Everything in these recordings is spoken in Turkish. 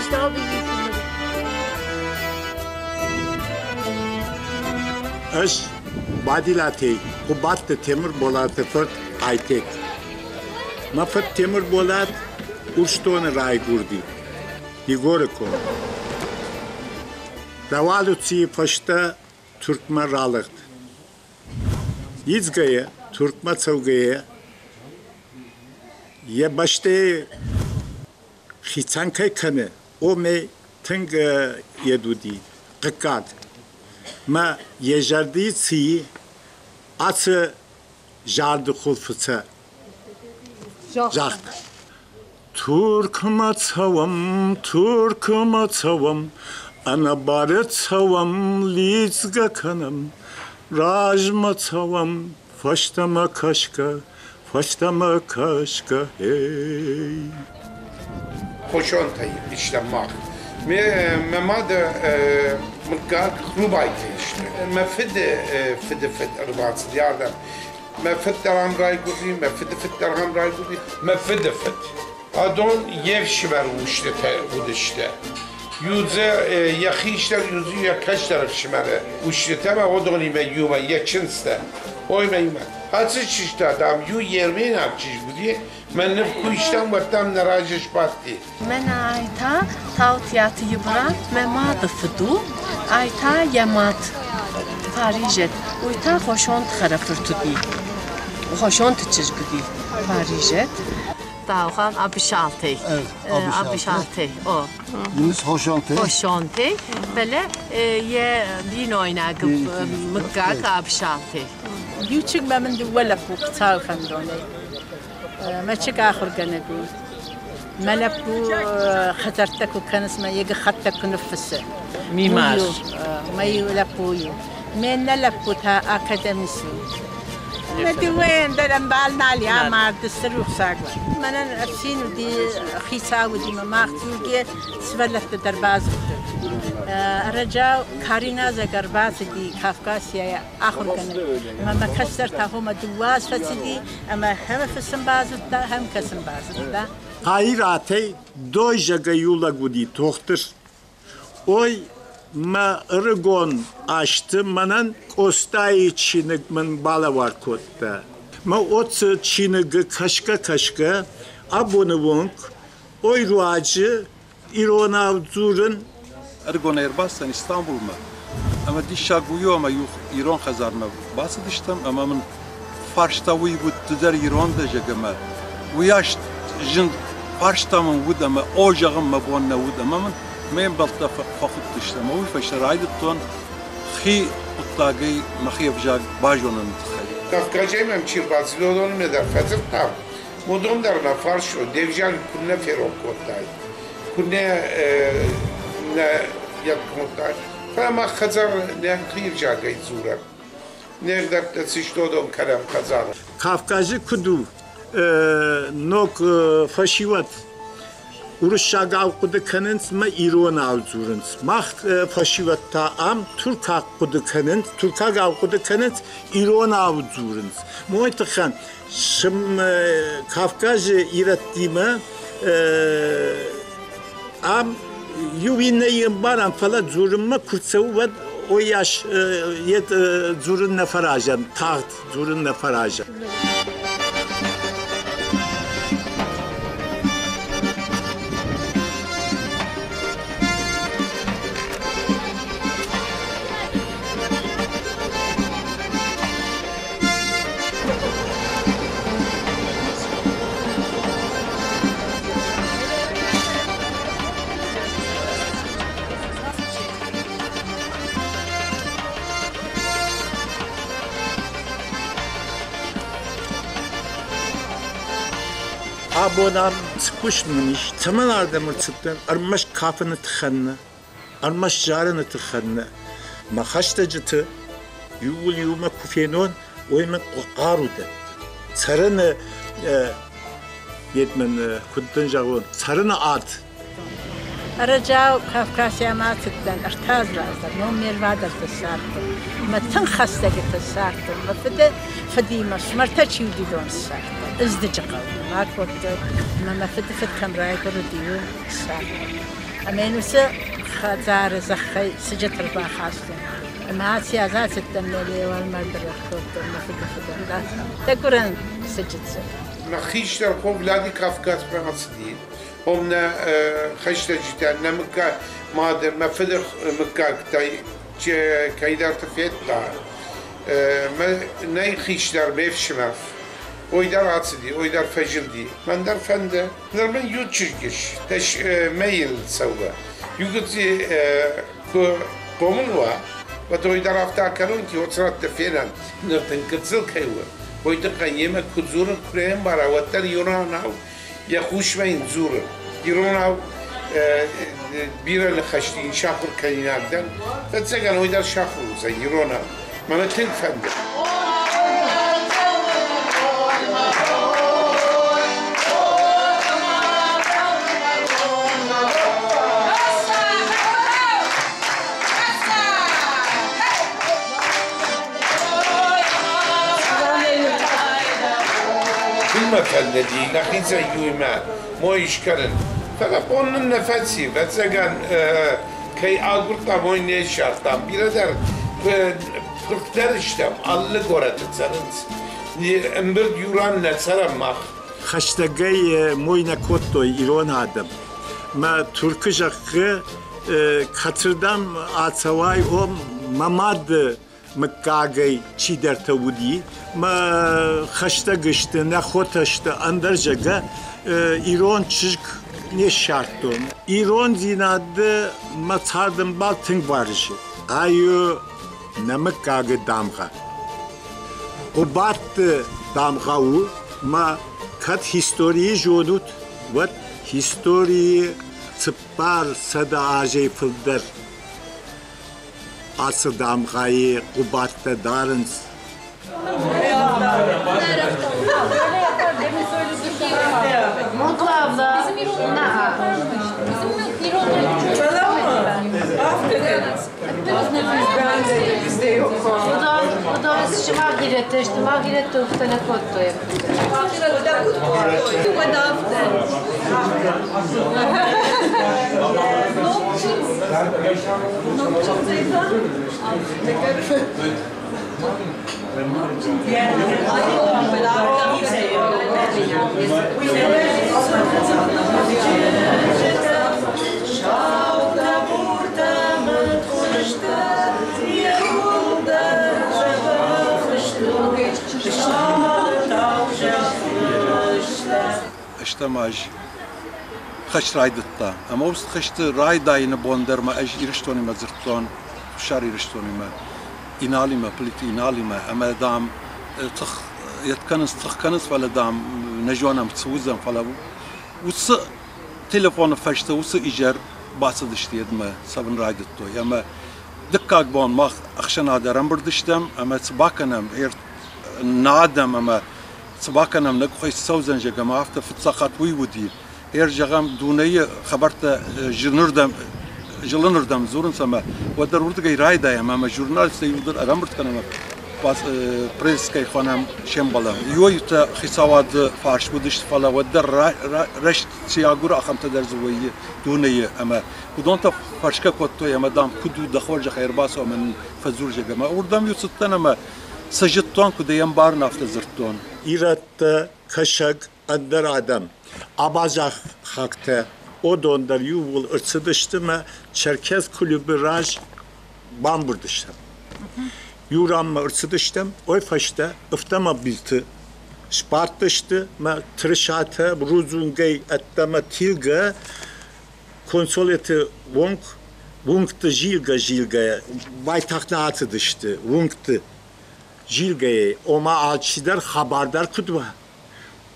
işte abi şunları. Eş badilatey kubattı temir bolatı fırt aytek. Mafırt temir bolat uçtuğunu ray gurdi. Digoriko. Davalutsi paşta Türkmen ralıqdı. Yizgaya, Türkmen savgaya ya başta xitsankay kanı o me tınk yedudi qıqqad. Ma yejardi si atı jardı xulfısa jaqt. Türkmen savam ana barıt savam lizga kanım rajma savam faştama kaşka hey. Hoşontayı işlemek. Memad mıkkak rubaytı işte. Fide arbat yardım. Mefid deram ray gudi, mefid deram ray gudi. Mefid. Adon yev şiver uçte işte. Yüze yakışlar yüzü yakaş taraf şimere. Uçte ama o döneme yuva yakınsta. Oymayma. Hatsı çişte adam yu yermeyin akçış gudi. Men nef kuyuştan vartam narajış battı. Men ayta tavtiyatı yıbra memad fıdu ayta yamat Parijet. Uyta hoşont xarafır tudi. Hoşont çiz gudi. Parijet. Dağhan abişaltey. Evet, abişaltey. O. Yunus hoşontey. Hoşontey. Böyle ye din oynagı mıkkak abişaltey. Yüçük ben de vela bu tarafından dönüyor. Maçık ahır gene bu. Melek bu xatartak o kanısma yegi xattak nüfusu. Mimar. Mayu lapuyu. Men ne lapu ta akademisi. ندوين دلنا بالنا اليوم مع الدستور ساقوا من أفسين ودي خيسا ودي مماختي وجي سفلت درباز رجاء كارينا زكرباس دي كافكاسيا آخر كنا ما كسر تاهم دواز فسدي أما هم في السنباز دا هم كسنباز دا Hayratey doyjaga yula gudi tohtur. Oy ma ırgon açtı manan ostay çinik man bala var kotta. Ma otsı çinik kaşka abone vunk oy ruacı irona zurun ارگون ایرباستن استانبول ما اما دیشا گویو اما یو ایران خزار ما باس داشتم اما من فرشتا وی بود در ایران داشته ما ویاش جن فرشتا من بود اما اوجاغم ما بون نود اما من بلطا فقط داشتم وی فشرایت تون خی اتاقی مخیف جاگ باجونن تخیل Kafkacayım hem çirbazlı olanım ne der fazıl tam. Modum derler farşo devjan kunne ferok kottay. Kunne ne yakmottay. Ama kazar ne khir jagay zura. Nerede de siştodum kalem kazar. Kafkazı kudu nok faşivat Uruşşagav kudu kanıns ma irona avzurunz. Mah faşivat ta am Türkak kudu kanıns, Türkagav kudu kanıns irona avzurunz. Moytakhan şım Kafkazı irattiğime am yuvineyim baran falan zurunma kurtsavu ve o yaş yet zurun nefarajan, taht zurun nefarajan. Abonam sıkışmış, zaman ardımı çıktın, armaş kafını tıkanlı, armaş jarını tıkanlı, mahaşta cıtı, yuma kufenon, oyma qaruda. Sarını yetmen kuddan javon, sarını at. رجاء كافكاسيا ما تقدر ارتاز رازر نو ميروادا تسارتو ما تنخستك تسارتو ما فديما شمرتشي ودي دون سارتو ازدجقو ما كنت ما فد كم راي كرديو سارتو أمينوس خزار زخي سجت ربا خاصة ما سياسات التملي والمردر خود ما فكر تقولن سجت نخيشتر خوب لادي كافكاس براسدي همنا خيشتر جدا نمكا ما فدر مكا تاي كايدار تفيت لا ما ناي خيشتر بيفشمف ويدار عصدي ويدار فجلدي من دار فنده نرمن يوتشيش تش ميل سوا يوجد قومنوا وتويدار أفتح كانون كي وصلت تفينان نرتن كتزل كيوه ويدقا يما كزورن كريم برا وتر يوراناو يخوش مين زورن يوراناو بيرا لخشتين شاخر كيناردن فتسجن ويدار شاخر زي يوراناو ما نتن فنده فلدي لكن زي ما مو يشكرن فلقون النفسي فتسجن كي أقول تامين يشارتام بيردر قرطرشتم الله قرأت تسرنس أمبرد يوران نسرم مخ خشتگی موینا کتو ایران آدم ما ترکیش خاطردم آتسوای مماد مکاگی چی در تودی ما خشتگشت نخوتشت اندر جگه ایران چیک نشارتون ایران زیناده ما تردم بال تنگ بارشی آیو نمکاگ دامغا و بعد دامغاو ما کات هیستوری جودود و هیستوری سپار صدا آجی فلدر asıl damgayı kubatta darınız. Mutlu abla. Bizde yok. Bu da şıma girette, işte ma girette uftana kotto yapıyor. İşte maj خش رايدتا اما وست خشت رايداين بوندر ما اج يرشتوني ما زرتون شار يرشتوني ما inali ما بليت inali ما اما دام تخ يتكنس تخكنس فلا دام نجوانا متسوزن فلا وس تليفون فشت وس ايجار باسد اشتيد ما سبن رايدتو اما دكاك بون ما اخشنا درم بردشتم اما تباكنم هير نادم اما تباكنم نقخي سوزن جما افت فتسقط وي ودي هير جغام دونية خبرت جلنردم زورن سما ودر ورد جاي رايدا يا ماما جورنال سيودر أرامرت كنا باس بريس كي خانم شمبلا يويت خسوات فارش بدشت فلا ودر رشت سياغور أخم تدر زوية دونية أما ودونتا فارشكا كوتو يا مدام كدو دخول خير باسو من فزور جما وردم يوتستنا ما سجتون كده ينبار نافت زرتون إيرات كشك أندر آدم Abazak hakta o dondar yuvul ırtsıdıştı Çerkez kulübü raj bamburdıştım. Yuramma ırtsıdıştım. Oy faşta ıftama bilti. Spartıştı ma trişata ruzungay attama tilga konsoleti wongtı jilga baytakna atıdıştı. Wongtı jilgaya oma alçidar habardar kudva.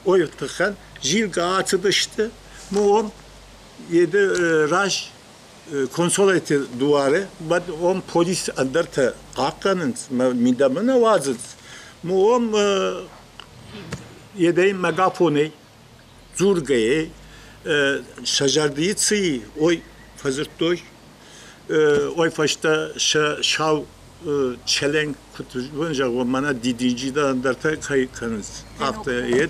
Oy tıkan Jilga atıdıştı, muom yedi raj konsoleti duvarı, bad om polis andırtı hakkının midamına vazıd. Muom yedi megafoni, zurgayı, şajardığı tsiyi, oy fazırtoy, oy faşta şav çelen kutu, bunca o mana didicide andırtı kayıkanız. Hafta yed.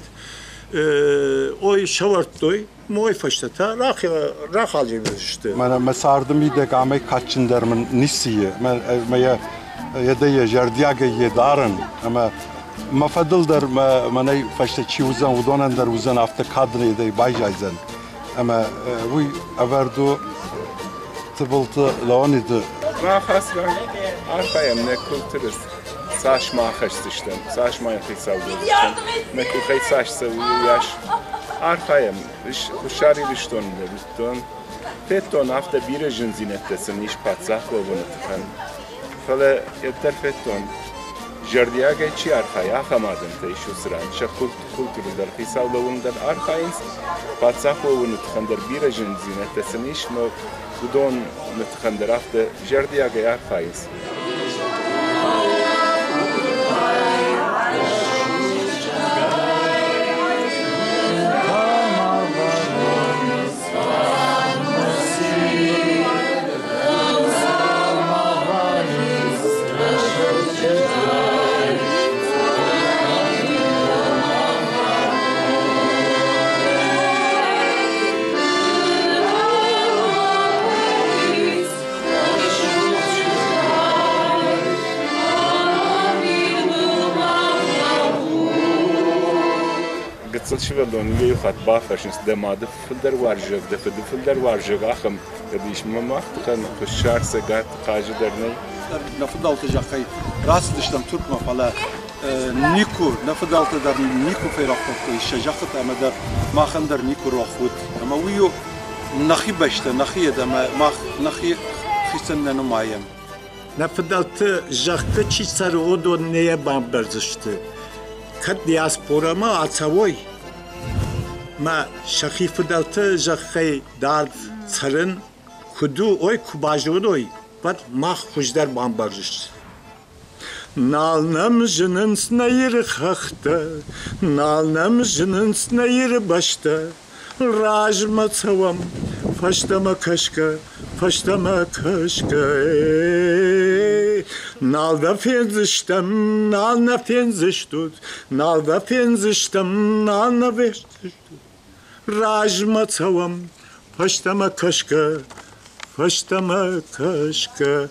oy şavarttoy, moy faştata, rak alıyoruz işte. Mana mesardım ide gamay kaçın dermin nisiye. Maya yedeye jardiyaga yedarın ama mafadıl der manay faşta çiuzan udonan der uzan hafta kadını yedey bayjayzen. Ama bu averdu tıbıltı laonidi. Mahasran arkaya ne kültürüz. Saçma kaçtıştım. Saçma yakışaldım. Ne kukay saçsa yaş. Arkaya kuşari rişton rişton. Fetton hafta bir jin zinettesin iş patsak o bunu tıkan. Fala yeter fetton. Jardiya geçi arkaya hamadım te şu sıran. Şakul kültürüler hisavlavundan arkayın patsak o bunu tıkandır bir jin zinettesin iş no budon tıkandır hafta jardiya geçi arkayın. Gıtsılşıvelon yeyuhat bafaşins demadı fıldar varjık da fıldar varjık ahım yadiş mamak tıkan kuşarsa gat kajı derney. Nafıdal tecakay rast dıştan Türkma fala Niku nafıdal tedar Niku ferakot işecakت ama der mahender Niku rohut ama uyu nahi başta nahi edeme mah nahi hisenle numayem. Nafıdaltı jakı çisarı o da neye bamberzıştı. Kat diaspora ma atsavoy. Ma şakhi fıdaltı jakı dard sarın kudu oy kubajı oy. Bat mah hujdar bamberzıştı. Nalnam jının snayır hakta, nalnam jının snayır başta. Rajma tsavam, faştama kaşka, faştama kaşka. Nalda fenziştem, nalna fenziştut, nalda fenziştem, nalna veştut. Rajma tsavam, faştama kaşka, faştama kaşka.